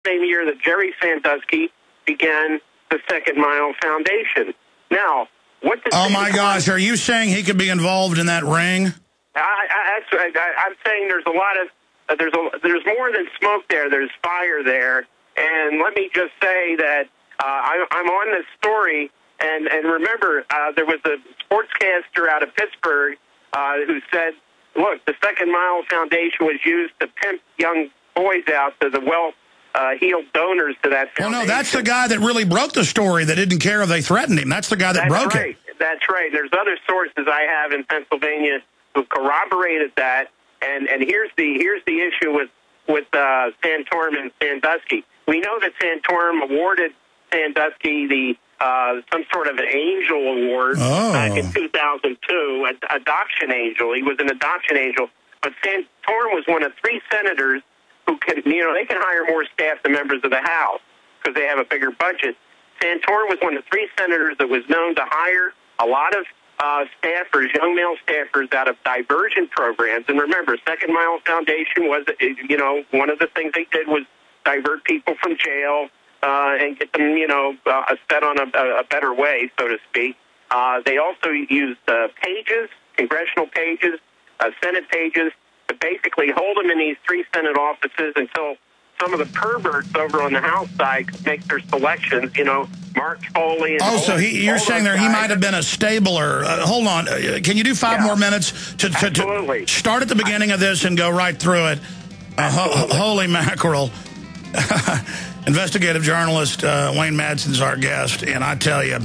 same year that Jerry Sandusky began the Second Mile Foundation. Now, what does... Oh, my gosh. Are you saying he could be involved in that ring? I'm saying there's a lot of... There's more than smoke there. There's fire there. And let me just say that I'm on this story, and remember, there was a sportscaster out of Pittsburgh who said, look, the Second Mile Foundation was used to pimp young boys out to the well-heeled donors to that foundation. Well, no, that's the guy that really broke the story that didn't care if they threatened him. That's the guy that broke it. That's right. There's other sources I have in Pennsylvania who corroborated that. And here's the issue with Santorum and Sandusky. We know that Santorum awarded Sandusky some sort of an angel award back in 2002, an adoption angel. He was an adoption angel. But Santorum was one of 3 senators who can, they can hire more staff than members of the House because they have a bigger budget. Santorum was one of 3 senators that was known to hire a lot of staffers, young male staffers, out of diversion programs. And remember, Second Mile Foundation was, one of the things they did was divert people from jail and get them, set on a better way, so to speak. They also used pages, congressional pages, Senate pages, to basically hold them in these 3 Senate offices until some of the perverts over on the House side could make their selections, Mark Foley. And so you're saying there he might have been a stabler. Hold on. Can you do 5 more minutes to start at the beginning of this and go right through it? Holy mackerel. Investigative journalist Wayne Madsen's our guest, and I tell you,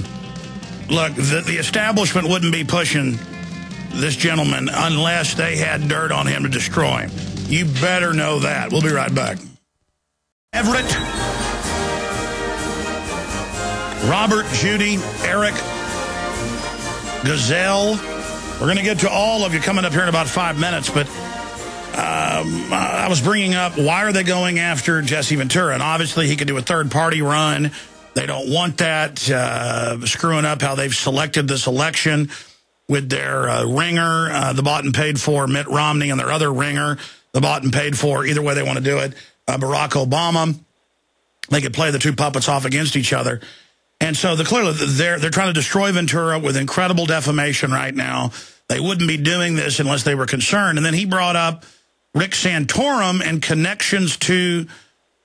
look, the establishment wouldn't be pushing this gentleman unless they had dirt on him to destroy him. You better know that. We'll be right back. Everett, Robert, Judy, Eric, Gazelle. We're going to get to all of you coming up here in about 5 minutes, but I was bringing up, why are they going after Jesse Ventura? And obviously he could do a third-party run. They don't want that, screwing up how they've selected this election with their ringer, the bought and paid for Mitt Romney, and their other ringer, the bought and paid for, either way they want to do it, Barack Obama. They could play the 2 puppets off against each other. And so clearly they're trying to destroy Ventura with incredible defamation right now. They wouldn't be doing this unless they were concerned. And then he brought up Rick Santorum and connections to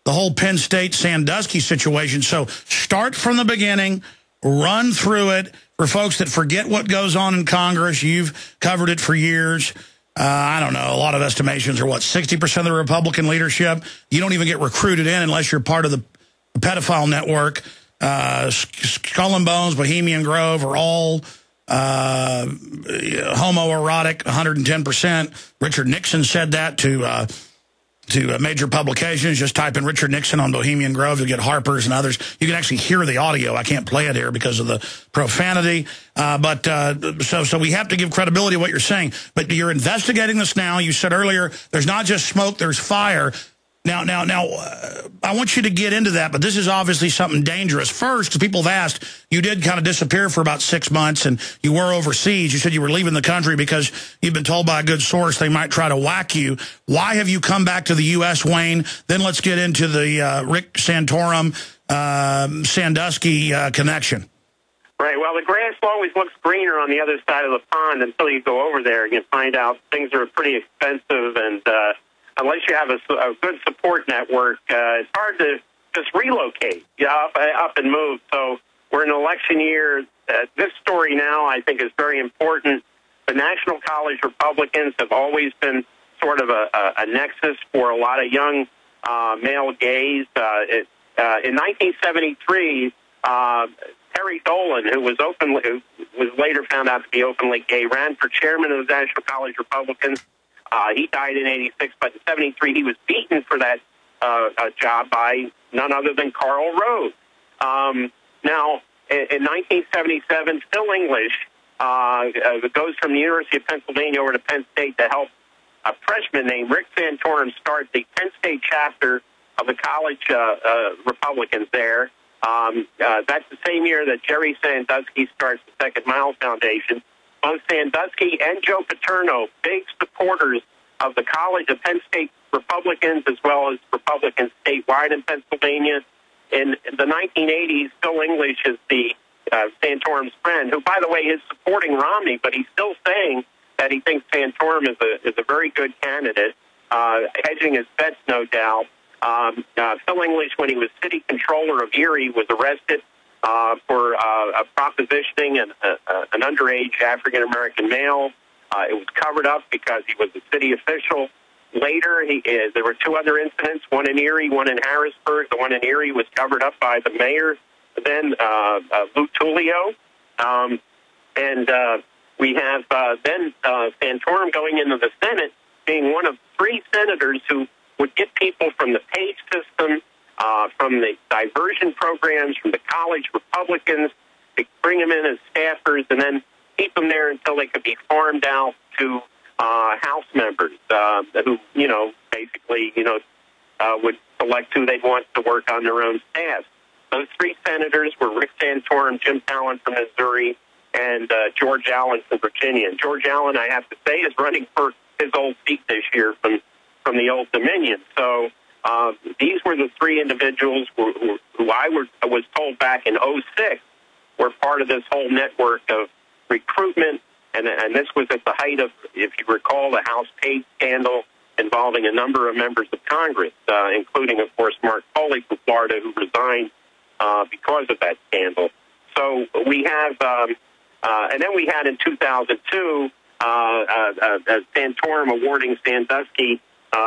the whole Penn State Sandusky situation. So start from the beginning, run through it. For folks that forget what goes on in Congress, you've covered it for years. I don't know, a lot of estimations are, 60% of the Republican leadership? You don't even get recruited in unless you're part of the pedophile network. Skull and Bones, Bohemian Grove are all homoerotic, 110%. Richard Nixon said that to major publications. Just type in Richard Nixon on Bohemian Grove. You'll get Harper's and others. You can actually hear the audio. I can't play it here because of the profanity. So we have to give credibility to what you're saying. But you're investigating this now. You said earlier, there's not just smoke, there's fire. Now, I want you to get into that, but this is obviously something dangerous. First, because people have asked, you did kind of disappear for about 6 months, and you were overseas. You said you were leaving the country because you've been told by a good source they might try to whack you. Why have you come back to the U.S., Wayne? Then let's get into the Rick Santorum, Sandusky connection. Right. Well, the grass always looks greener on the other side of the pond until you go over there and you find out things are pretty expensive, and unless you have a good support network, it's hard to just relocate, up and move. So we're in an election year. This story now, I think, is very important. The National College Republicans have always been sort of a nexus for a lot of young male gays. In 1973, Terry Dolan, who was later found out to be openly gay, ran for chairman of the National College Republicans. He died in 86, but in 73 he was beaten for that job by none other than Carl Rove. Now, in 1977, Phil English goes from the University of Pennsylvania over to Penn State to help a freshman named Rick Santorum start the Penn State chapter of the college Republicans there. That's the same year that Jerry Sandusky starts the Second Mile Foundation. Both Sandusky and Joe Paterno, big supporters of the college, the Penn State Republicans as well as Republicans statewide in Pennsylvania. In the 1980s, Phil English is the Santorum's friend, who, by the way, is supporting Romney, but he's still saying that he thinks Santorum is a very good candidate, hedging his bets, no doubt. Phil English, when he was city controller of Erie, was arrested for propositioning an underage African-American male. It was covered up because he was a city official. Later, there were two other incidents, one in Erie, one in Harrisburg. The one in Erie was covered up by the mayor, then Lou Tullio. We have then Santorum going into the Senate, being one of three senators who would get people from the Page system, from the diversion programs, from the college Republicans, to bring them in as staffers and then keep them there until they could be farmed out to House members who, basically, would select who they'd want to work on their own staff. Those three senators were Rick Santorum, Jim Talon from Missouri, and George Allen from Virginia. And George Allen, I have to say, is running for his old seat this year from the Old Dominion. So these were the three individuals who I was told back in 2006 were part of this whole network of recruitment. And this was at the height of, if you recall, the House Page scandal involving a number of members of Congress, including, of course, Mark Foley from Florida, who resigned because of that scandal. So we have, and then we had in 2002, Santorum awarding Sandusky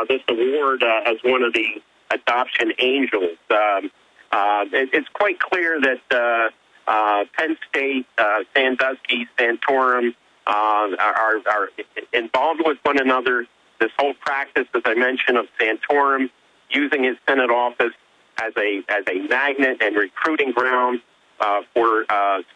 this award as one of the adoption angels. It's quite clear that Penn State, Sandusky, Santorum are involved with one another. This whole practice, as I mentioned, of Santorum using his Senate office as a magnet and recruiting ground for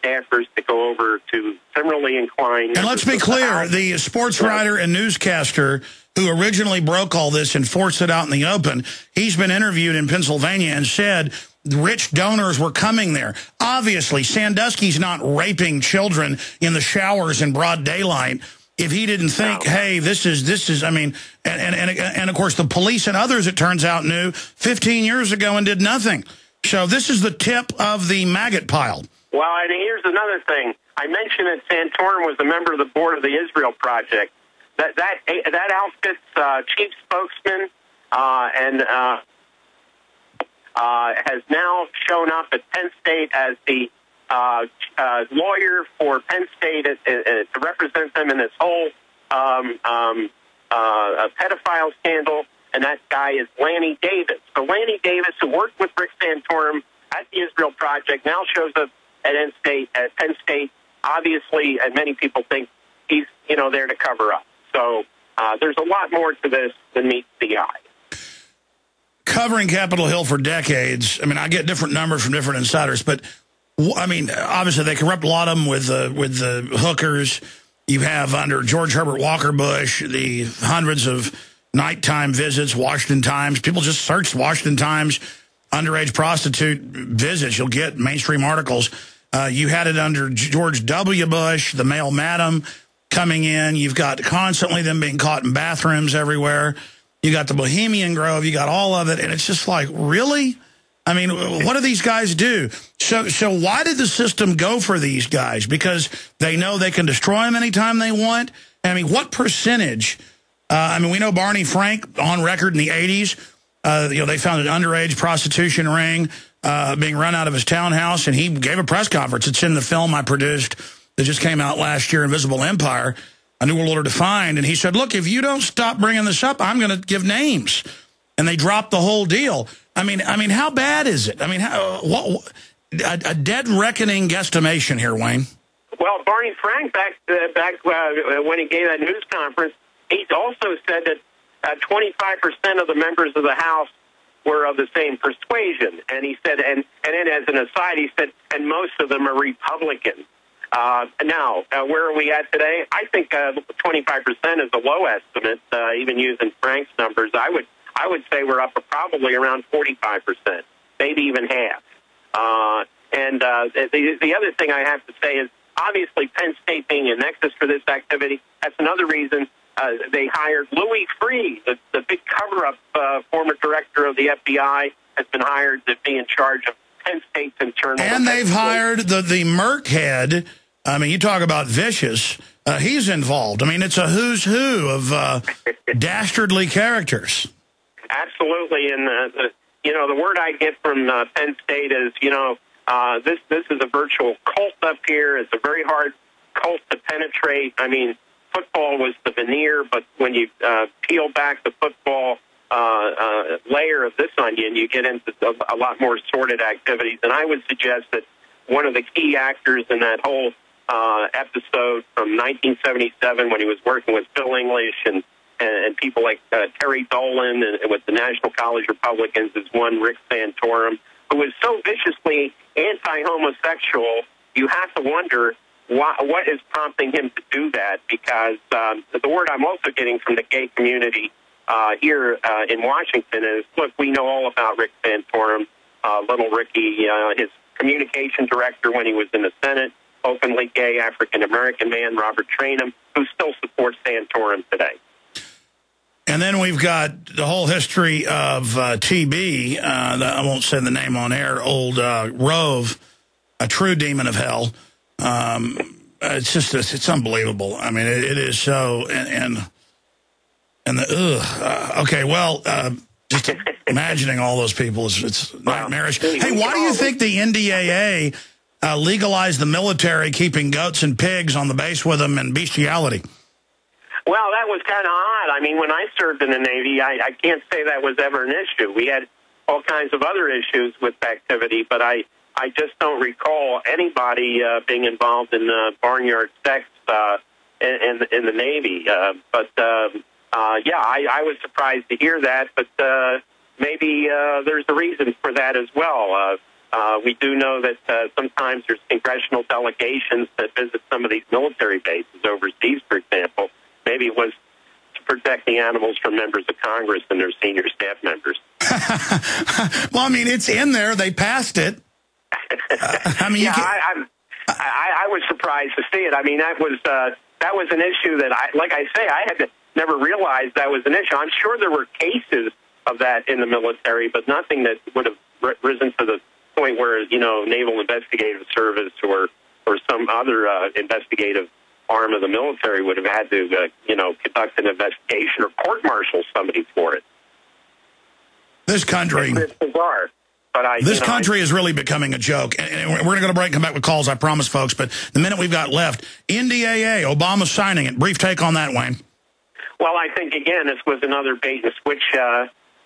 staffers to go over to similarly inclined. And let's be clear, the sports writer and newscaster who originally broke all this and forced it out in the open, he's been interviewed in Pennsylvania and said rich donors were coming there. Obviously, Sandusky's not raping children in the showers in broad daylight. If he didn't think, hey, this is, I mean, and of course the police and others, it turns out, knew 15 years ago and did nothing. So this is the tip of the maggot pile. Well, and here's another thing. I mentioned that Santorum was a member of the board of the Israel Project. That outfit's chief spokesman has now shown up at Penn State as the lawyer for Penn State to represent them in this whole pedophile scandal, and that guy is Lanny Davis. So Lanny Davis, who worked with Rick Santorum at the Israel Project, now shows up at Penn State. Obviously, and many people think he's there to cover up. So there's a lot more to this than meets the eye. Covering Capitol Hill for decades, I mean, I get different numbers from different insiders, but I mean, obviously they corrupt a lot of them with the hookers. You have under George Herbert Walker Bush the hundreds of nighttime visits, Washington Times. People just searched Washington Times underage prostitute visits. You'll get mainstream articles. You had it under George W. Bush, the male madam coming in. You've got constantly them being caught in bathrooms everywhere. You got the Bohemian Grove. You got all of it. And it's just like, really? I mean, what do these guys do? So why did the system go for these guys? Because they know they can destroy them anytime they want? I mean, what percentage? I mean, we know Barney Frank on record in the 80s. They found an underage prostitution ring being run out of his townhouse, and he gave a press conference. It's in the film I produced that just came out last year, Invisible Empire, A New World Order Defined. And he said, look, if you don't stop bringing this up, I'm going to give names. And they dropped the whole deal. I mean, how bad is it? I mean, a dead reckoning guesstimation here, Wayne. Well, Barney Frank, back when he gave that news conference, he also said that 25% of the members of the House were of the same persuasion. And he said, and then as an aside, he said, and most of them are Republicans. Now, where are we at today? I think 25% is a low estimate, even using Frank's numbers. I would say we're up to probably around 45%, maybe even half. The other thing I have to say is, obviously, Penn State being a nexus for this activity, that's another reason They hired Louis Freeh, the big cover-up former director of the FBI, has been hired to be in charge of Penn State's internal. And they've hired the Merck head. I mean, you talk about vicious. He's involved. I mean, it's a who's who of dastardly characters. Absolutely, and the word I get from Penn State is, this is a virtual cult up here. It's a very hard cult to penetrate. I mean, football was the veneer, but when you peel back the football layer of this onion, you get into a lot more sordid activities. And I would suggest that one of the key actors in that whole episode from 1977, when he was working with Bill English and people like Terry Dolan and with the National College Republicans, is one Rick Santorum, who was so viciously anti-homosexual. You have to wonder what is prompting him to do that, because the word I'm also getting from the gay community here in Washington is, look, we know all about Rick Santorum, Little Ricky, his communication director when he was in the Senate, openly gay African-American man, Robert Trainum, who still supports Santorum today. And then we've got the whole history of TB, I won't say the name on air, old Rove, a true demon of hell. It's just, it's unbelievable. I mean, it is so, okay, well, just imagining all those people, it's nightmarish. Hey, why do you think the NDAA legalized the military keeping goats and pigs on the base with them and bestiality? Well, that was kind of odd. I mean, when I served in the Navy, I can't say that was ever an issue. We had all kinds of other issues with activity, but I just don't recall anybody being involved in barnyard sex in the Navy. Yeah, I was surprised to hear that, but maybe there's a reason for that as well. We do know that sometimes there's congressional delegations that visit some of these military bases overseas, for example. Maybe it was to protect the animals from members of Congress and their senior staff members. Well, I mean, it's in there. They passed it. I mean, I was surprised to see it. I mean, that was an issue that I had never realized that was an issue. I'm sure there were cases of that in the military, but nothing that would have risen to the point where, Naval Investigative Service or some other investigative arm of the military would have had to, conduct an investigation or court-martial somebody for it. This country... It's bizarre. But this country is really becoming a joke. And we're going to go to break and come back with calls, I promise, folks. But the minute we've got left, NDAA, Obama signing it. Brief take on that, Wayne. Well, I think, again, this was another bait-and-switch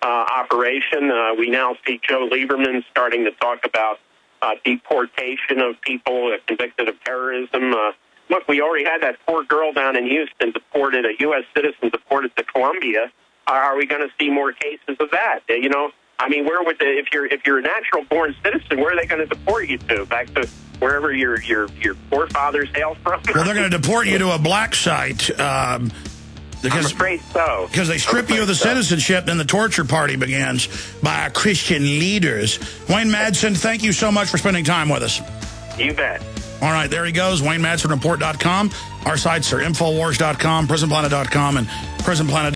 operation. We now see Joe Lieberman starting to talk about deportation of people convicted of terrorism. Look, we already had that poor girl down in Houston deported, a U.S. citizen deported to Colombia. Are we going to see more cases of that? I mean, where would if you're a natural-born citizen, where are they going to deport you to? Back to wherever your forefathers hail from? Well, they're going to deport you to a black site. I'm afraid so. Because they strip you of the citizenship, then the torture party begins by our Christian leaders. Wayne Madsen, thank you so much for spending time with us. You bet. All right, there he goes, WayneMadsenReport.com. Our sites are Infowars.com, PrisonPlanet.com, and PrisonPlanet.